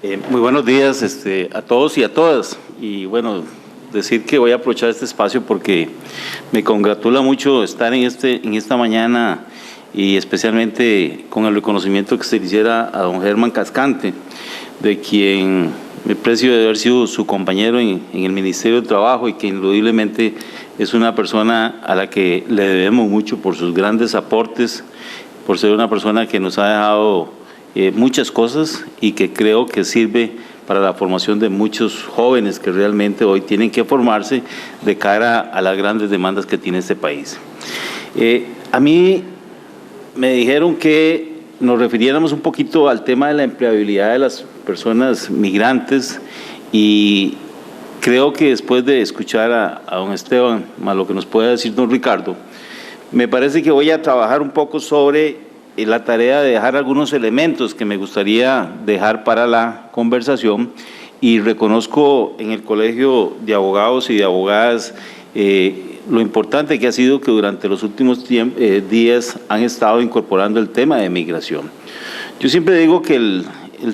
Muy buenos días a todos y a todas. Y bueno, decir que voy a aprovechar este espacio porque me congratula mucho estar en esta mañana y especialmente con el reconocimiento que se le hiciera a don Germán Cascante, de quien me precio de haber sido su compañero en el Ministerio de Trabajo y que indudablemente es una persona a la que le debemos mucho por sus grandes aportes, por ser una persona que nos ha dejado muchas cosas y que creo que sirve para la formación de muchos jóvenes que realmente hoy tienen que formarse de cara a las grandes demandas que tiene este país. A mí me dijeron que nos refiriéramos un poquito al tema de la empleabilidad de las personas migrantes y creo que después de escuchar a don Esteban, más lo que nos pueda decir don Ricardo, me parece que voy a trabajar un poco sobre la tarea de dejar algunos elementos que me gustaría dejar para la conversación y reconozco en el Colegio de Abogados y de Abogadas lo importante que ha sido que durante los últimos días han estado incorporando el tema de migración. Yo siempre digo que el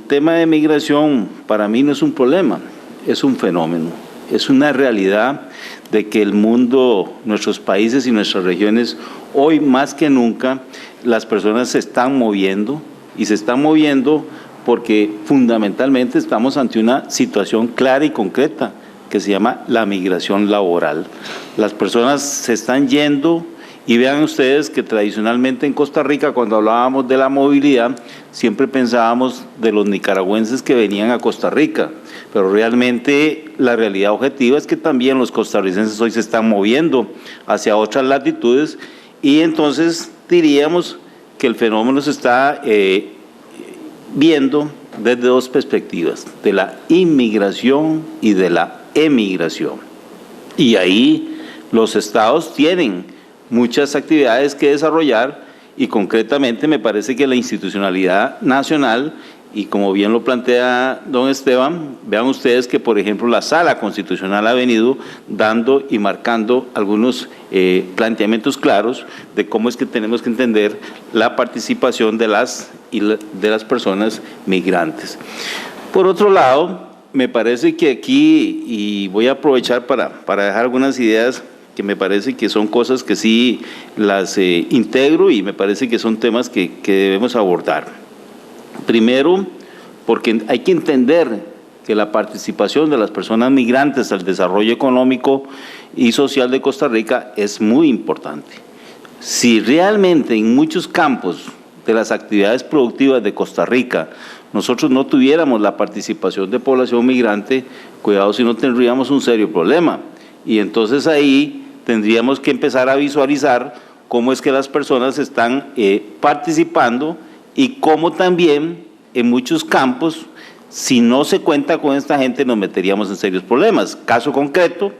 tema de migración para mí no es un problema, es un fenómeno, es una realidad de que el mundo, nuestros países y nuestras regiones, hoy más que nunca, las personas se están moviendo y se están moviendo porque fundamentalmente estamos ante una situación clara y concreta que se llama la migración laboral. Las personas se están yendo y vean ustedes que tradicionalmente en Costa Rica, cuando hablábamos de la movilidad, siempre pensábamos de los nicaragüenses que venían a Costa Rica, pero realmente la realidad objetiva es que también los costarricenses hoy se están moviendo hacia otras latitudes y entonces diríamos que el fenómeno se está viendo desde dos perspectivas, de la inmigración y de la emigración. Y ahí los estados tienen muchas actividades que desarrollar y concretamente me parece que la institucionalidad nacional, y como bien lo plantea don Esteban, vean ustedes que por ejemplo la Sala Constitucional ha venido dando y marcando algunos planteamientos claros de cómo es que tenemos que entender la participación de las personas migrantes. Por otro lado, me parece que aquí, y voy a aprovechar para dejar algunas ideas que me parece que son cosas que sí las integro y me parece que son temas que debemos abordar. Primero, porque hay que entender que la participación de las personas migrantes al desarrollo económico y social de Costa Rica es muy importante. Si realmente en muchos campos de las actividades productivas de Costa Rica nosotros no tuviéramos la participación de población migrante, cuidado si no tendríamos un serio problema. Y entonces ahí tendríamos que empezar a visualizar cómo es que las personas están participando y cómo también en muchos campos, si no se cuenta con esta gente, nos meteríamos en serios problemas. Caso concreto,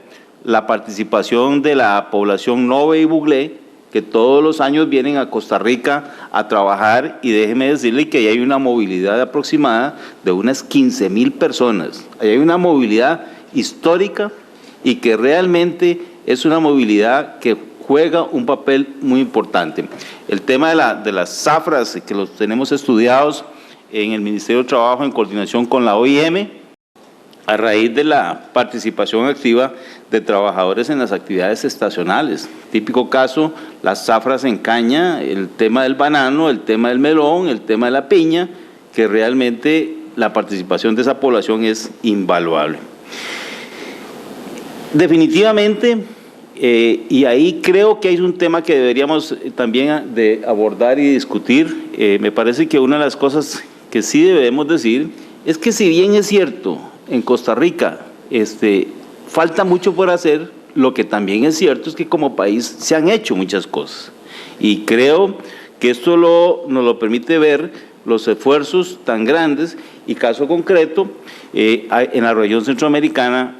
la participación de la población Nove y Buglé, que todos los años vienen a Costa Rica a trabajar, y déjeme decirle que ahí hay una movilidad aproximada de unas 15,000 personas. Ahí hay una movilidad histórica y que realmente es una movilidad que juega un papel muy importante. El tema de las zafras, que los tenemos estudiados en el Ministerio de Trabajo en coordinación con la OIM, a raíz de la participación activa de trabajadores en las actividades estacionales. Típico caso, las zafras en caña, el tema del banano, el tema del melón, el tema de la piña, que realmente la participación de esa población es invaluable. Definitivamente, y ahí creo que hay un tema que deberíamos también de abordar y discutir. Me parece que una de las cosas que sí debemos decir es que si bien es cierto, en Costa Rica falta mucho por hacer, lo que también es cierto es que como país se han hecho muchas cosas. Y creo que esto nos lo permite ver los esfuerzos tan grandes y caso concreto, en la región centroamericana,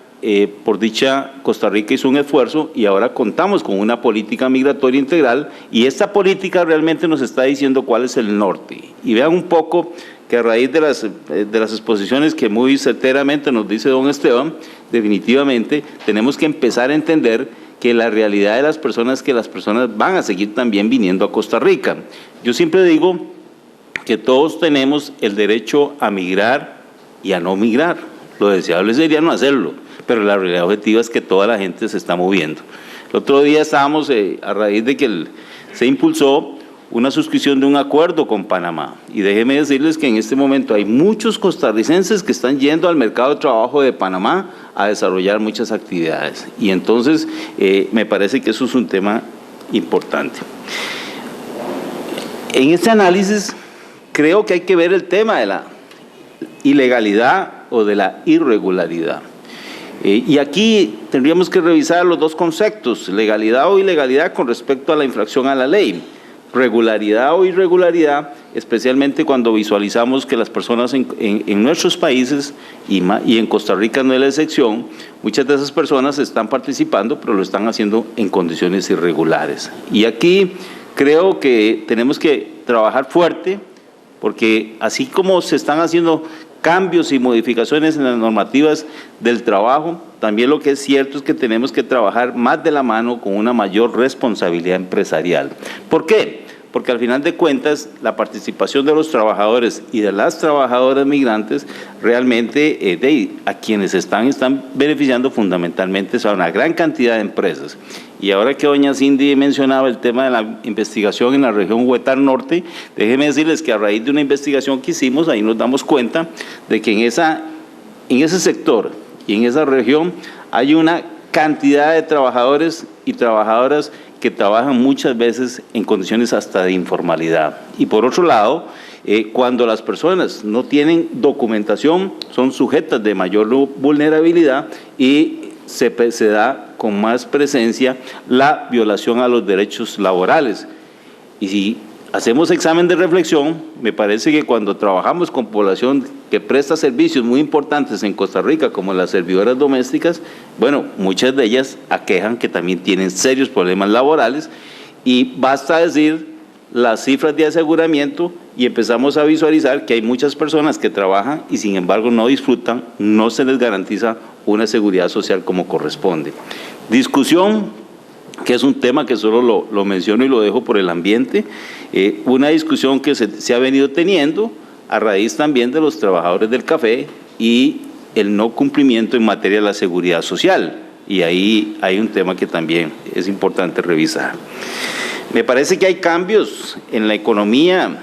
por dicha, Costa Rica hizo un esfuerzo y ahora contamos con una política migratoria integral y esta política realmente nos está diciendo cuál es el norte. Y vean un poco que a raíz de las exposiciones que muy certeramente nos dice don Esteban, definitivamente tenemos que empezar a entender que la realidad de las personas es que las personas van a seguir también viniendo a Costa Rica. Yo siempre digo que todos tenemos el derecho a migrar, y a no migrar. Lo deseable sería no hacerlo, pero la realidad objetiva es que toda la gente se está moviendo. El otro día estábamos, a raíz de que se impulsó una suscripción de un acuerdo con Panamá, y déjenme decirles que en este momento hay muchos costarricenses que están yendo al mercado de trabajo de Panamá a desarrollar muchas actividades, y entonces me parece que eso es un tema importante. En este análisis creo que hay que ver el tema de la ilegalidad o de la irregularidad. Y aquí tendríamos que revisar los dos conceptos, legalidad o ilegalidad con respecto a la infracción a la ley. Regularidad o irregularidad, especialmente cuando visualizamos que las personas en nuestros países y en Costa Rica no es la excepción, muchas de esas personas están participando, pero lo están haciendo en condiciones irregulares. Y aquí creo que tenemos que trabajar fuerte, porque así como se están haciendo cambios y modificaciones en las normativas del trabajo, también lo que es cierto es que tenemos que trabajar más de la mano con una mayor responsabilidad empresarial. ¿Por qué? Porque al final de cuentas la participación de los trabajadores y de las trabajadoras migrantes realmente a quienes están beneficiando fundamentalmente a una gran cantidad de empresas. Y ahora que doña Cindy mencionaba el tema de la investigación en la región Huetar Norte, déjenme decirles que a raíz de una investigación que hicimos, ahí nos damos cuenta de que en ese sector y en esa región hay una cantidad de trabajadores y trabajadoras que trabajan muchas veces en condiciones hasta de informalidad. Y por otro lado, cuando las personas no tienen documentación, son sujetas de mayor vulnerabilidad y se da con más presencia la violación a los derechos laborales. Y si hacemos examen de reflexión, me parece que cuando trabajamos con población que presta servicios muy importantes en Costa Rica, como las servidoras domésticas, bueno, muchas de ellas aquejan que también tienen serios problemas laborales, y basta decir las cifras de aseguramiento y empezamos a visualizar que hay muchas personas que trabajan y sin embargo no disfrutan, no se les garantiza una seguridad social como corresponde. Discusión, que es un tema que solo lo menciono y lo dejo por el ambiente, una discusión que se ha venido teniendo a raíz también de los trabajadores del café y el no cumplimiento en materia de la seguridad social, y ahí hay un tema que también es importante revisar. Me parece que hay cambios en la economía,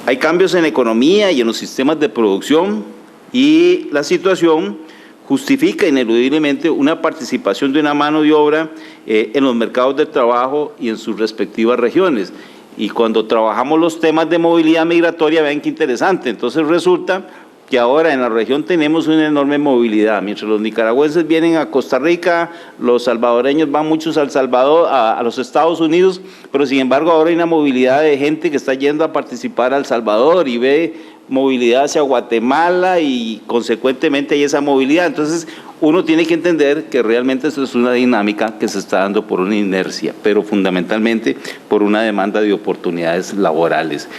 y en los sistemas de producción, y la situación justifica ineludiblemente una participación de una mano de obra en los mercados de trabajo y en sus respectivas regiones. Y cuando trabajamos los temas de movilidad migratoria, vean qué interesante, entonces resulta que ahora en la región tenemos una enorme movilidad. Mientras los nicaragüenses vienen a Costa Rica, los salvadoreños van muchos a El Salvador, a los Estados Unidos, pero sin embargo ahora hay una movilidad de gente que está yendo a participar a El Salvador y ve movilidad hacia Guatemala y consecuentemente hay esa movilidad. Entonces uno tiene que entender que realmente esto es una dinámica que se está dando por una inercia, pero fundamentalmente por una demanda de oportunidades laborales.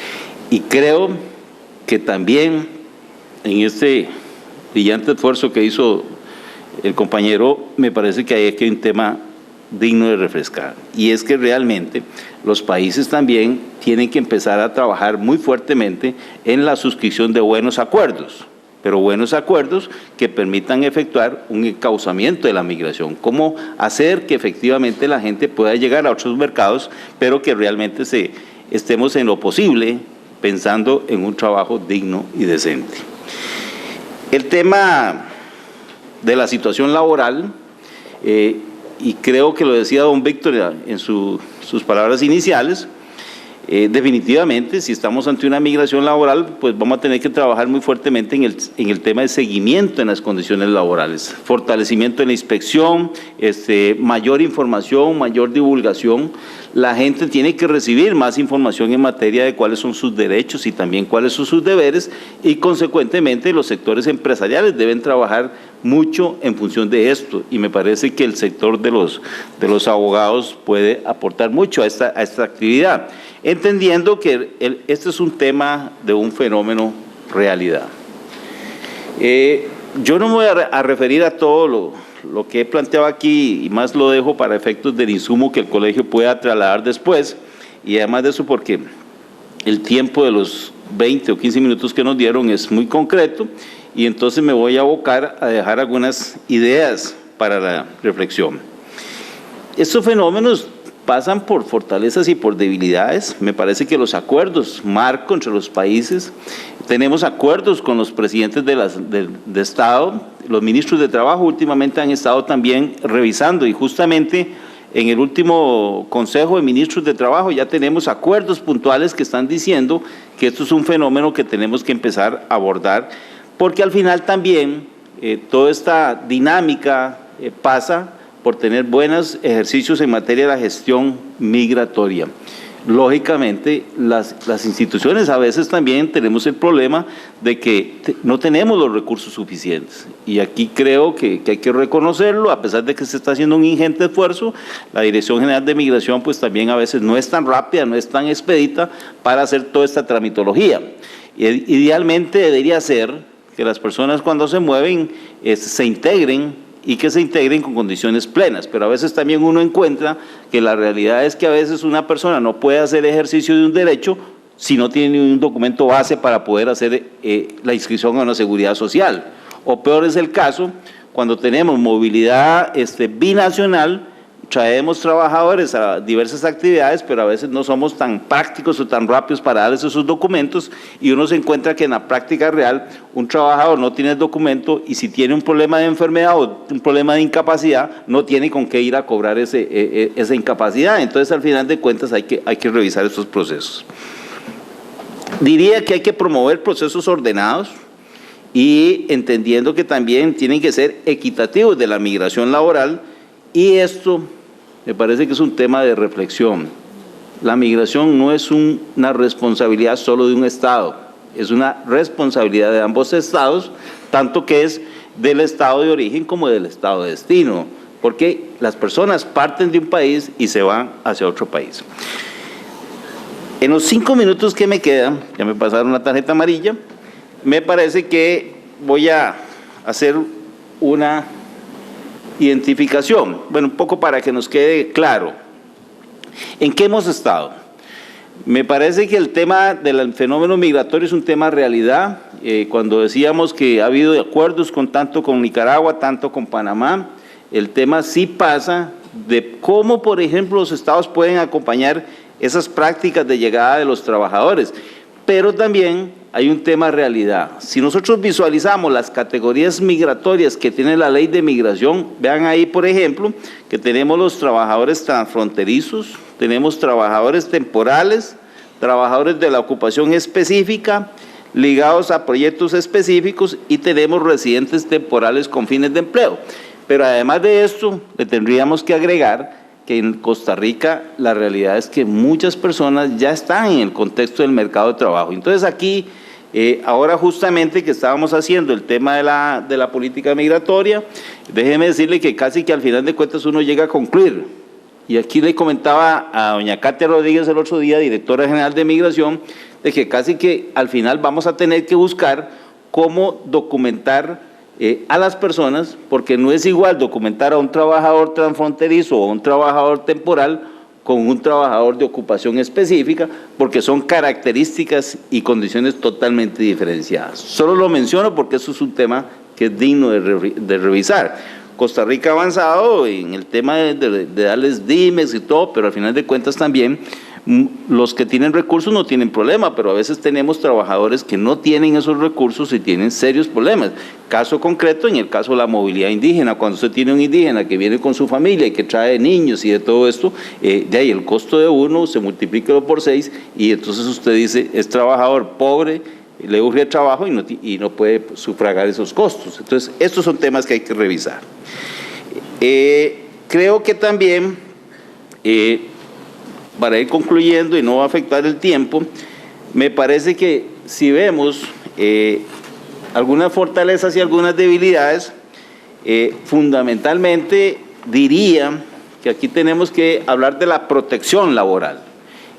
Y creo que también en este brillante esfuerzo que hizo el compañero, me parece que hay un tema digno de refrescar, y es que realmente los países también tienen que empezar a trabajar muy fuertemente en la suscripción de buenos acuerdos, pero buenos acuerdos que permitan efectuar un encauzamiento de la migración, cómo hacer que efectivamente la gente pueda llegar a otros mercados, pero que realmente estemos en lo posible pensando en un trabajo digno y decente. El tema de la situación laboral, y creo que lo decía don Víctor en sus palabras iniciales, definitivamente si estamos ante una migración laboral, pues vamos a tener que trabajar muy fuertemente en el tema de seguimiento en las condiciones laborales, fortalecimiento en la inspección, mayor información, mayor divulgación. La gente tiene que recibir más información en materia de cuáles son sus derechos y también cuáles son sus deberes, y consecuentemente los sectores empresariales deben trabajar mucho en función de esto, y me parece que el sector de los abogados puede aportar mucho a esta actividad, entendiendo que este es un tema de un fenómeno realidad. Yo no me voy a referir a todo lo que he planteado aquí, y más lo dejo para efectos del insumo que el colegio pueda trasladar después, y además de eso porque el tiempo de los 20 o 15 minutos que nos dieron es muy concreto y entonces me voy a abocar a dejar algunas ideas para la reflexión. Estos fenómenos pasan por fortalezas y por debilidades. Me parece que los acuerdos marco entre los países, tenemos acuerdos con los presidentes de Estado, los ministros de Trabajo últimamente han estado también revisando y justamente en el último Consejo de Ministros de Trabajo ya tenemos acuerdos puntuales que están diciendo que esto es un fenómeno que tenemos que empezar a abordar, porque al final también toda esta dinámica pasa por tener buenos ejercicios en materia de la gestión migratoria. Lógicamente, las instituciones a veces también tenemos el problema de que no tenemos los recursos suficientes. Y aquí creo que hay que reconocerlo, a pesar de que se está haciendo un ingente esfuerzo, la Dirección General de Migración pues también a veces no es tan rápida, no es tan expedita para hacer toda esta tramitología. Idealmente debería ser que las personas cuando se mueven se integren y que se integren con condiciones plenas, pero a veces también uno encuentra que la realidad es que a veces una persona no puede hacer ejercicio de un derecho si no tiene un documento base para poder hacer la inscripción a una seguridad social. O peor es el caso cuando tenemos movilidad binacional, traemos trabajadores a diversas actividades, pero a veces no somos tan prácticos o tan rápidos para darles esos documentos y uno se encuentra que en la práctica real un trabajador no tiene el documento y si tiene un problema de enfermedad o un problema de incapacidad, no tiene con qué ir a cobrar esa incapacidad. Entonces, al final de cuentas, hay que revisar estos procesos. Diría que hay que promover procesos ordenados y entendiendo que también tienen que ser equitativos de la migración laboral. Y esto me parece que es un tema de reflexión. La migración no es una responsabilidad solo de un Estado, es una responsabilidad de ambos Estados, tanto que es del Estado de origen como del Estado de destino, porque las personas parten de un país y se van hacia otro país. En los 5 minutos que me quedan, ya me pasaron la tarjeta amarilla, me parece que voy a hacer una identificación, bueno, un poco para que nos quede claro. ¿En qué hemos estado? Me parece que el tema del fenómeno migratorio es un tema realidad. Cuando decíamos que ha habido acuerdos tanto con Nicaragua, tanto con Panamá, el tema sí pasa de cómo, por ejemplo, los estados pueden acompañar esas prácticas de llegada de los trabajadores, pero también hay un tema realidad. Si nosotros visualizamos las categorías migratorias que tiene la ley de migración, vean ahí, por ejemplo, que tenemos los trabajadores transfronterizos, tenemos trabajadores temporales, trabajadores de la ocupación específica, ligados a proyectos específicos y tenemos residentes temporales con fines de empleo. Pero además de esto, le tendríamos que agregar que en Costa Rica la realidad es que muchas personas ya están en el contexto del mercado de trabajo. Entonces aquí, ahora justamente que estábamos haciendo el tema de la política migratoria, déjeme decirle que casi que al final de cuentas uno llega a concluir. Y aquí le comentaba a doña Katia Rodríguez el otro día, directora general de Migración, de que casi que al final vamos a tener que buscar cómo documentar a las personas, porque no es igual documentar a un trabajador transfronterizo o a un trabajador temporal con un trabajador de ocupación específica, porque son características y condiciones totalmente diferenciadas. Solo lo menciono porque eso es un tema que es digno de revisar. Costa Rica ha avanzado en el tema de darles dimes y todo, pero al final de cuentas también los que tienen recursos no tienen problema, pero a veces tenemos trabajadores que no tienen esos recursos y tienen serios problemas. Caso concreto, en el caso de la movilidad indígena, cuando usted tiene un indígena que viene con su familia y que trae niños y de todo esto, de ahí el costo de uno se multiplica por 6 y entonces usted dice, es trabajador pobre, le urge el trabajo y no puede sufragar esos costos. Entonces, estos son temas que hay que revisar. Creo que también, para ir concluyendo y no afectar el tiempo, me parece que si vemos algunas fortalezas y algunas debilidades, fundamentalmente diría que aquí tenemos que hablar de la protección laboral.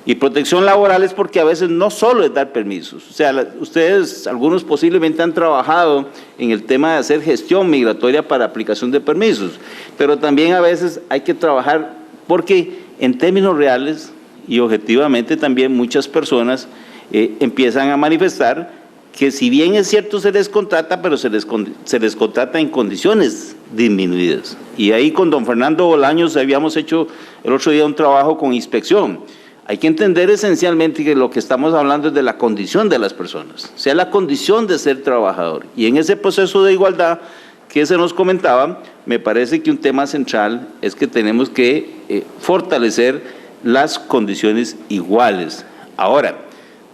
Y protección laboral es porque a veces no solo es dar permisos. O sea, ustedes, algunos posiblemente han trabajado en el tema de hacer gestión migratoria para aplicación de permisos, pero también a veces hay que trabajar porque en términos reales y objetivamente también muchas personas empiezan a manifestar que si bien es cierto se les contrata, pero se les contrata en condiciones disminuidas. Y ahí con don Fernando Bolaños habíamos hecho el otro día un trabajo con inspección. Hay que entender esencialmente que lo que estamos hablando es de la condición de las personas, o sea, la condición de ser trabajador. Y en ese proceso de igualdad que se nos comentaba, me parece que un tema central es que tenemos que fortalecer las condiciones iguales. Ahora,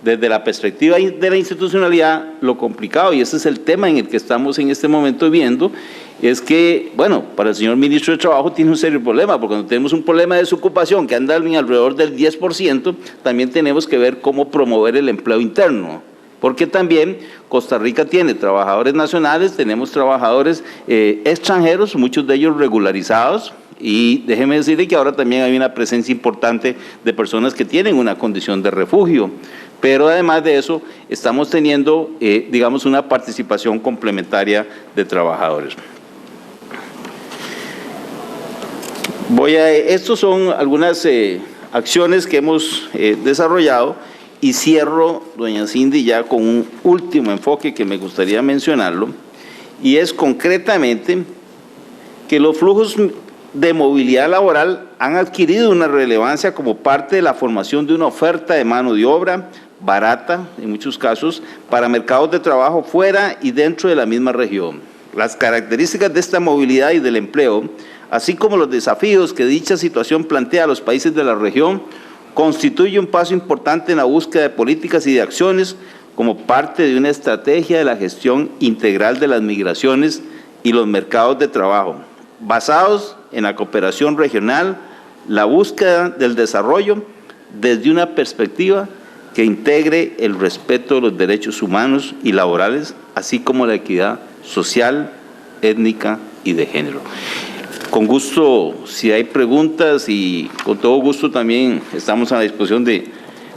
desde la perspectiva de la institucionalidad, lo complicado, y ese es el tema en el que estamos en este momento viendo, es que, bueno, para el señor ministro de Trabajo tiene un serio problema, porque cuando tenemos un problema de desocupación que anda alrededor del 10%, también tenemos que ver cómo promover el empleo interno, porque también Costa Rica tiene trabajadores nacionales, tenemos trabajadores extranjeros, muchos de ellos regularizados, y déjeme decirle que ahora también hay una presencia importante de personas que tienen una condición de refugio. Pero además de eso, estamos teniendo, digamos, una participación complementaria de trabajadores. Estos son algunas acciones que hemos desarrollado y cierro, doña Cindy, ya con un último enfoque que me gustaría mencionarlo, y es concretamente que los flujos de movilidad laboral han adquirido una relevancia como parte de la formación de una oferta de mano de obra barata, en muchos casos, para mercados de trabajo fuera y dentro de la misma región. Las características de esta movilidad y del empleo, así como los desafíos que dicha situación plantea a los países de la región, constituye un paso importante en la búsqueda de políticas y de acciones como parte de una estrategia de la gestión integral de las migraciones y los mercados de trabajo, basados en la cooperación regional, la búsqueda del desarrollo desde una perspectiva que integre el respeto de los derechos humanos y laborales, así como la equidad social, étnica y de género. Con gusto, si hay preguntas, y con todo gusto también estamos a la disposición de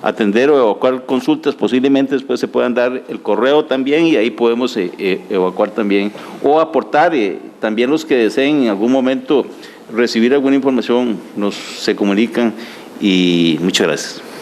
atender o evacuar consultas, posiblemente después se puedan dar el correo también y ahí podemos evacuar también o aportar, también los que deseen en algún momento recibir alguna información se comunican, y muchas gracias.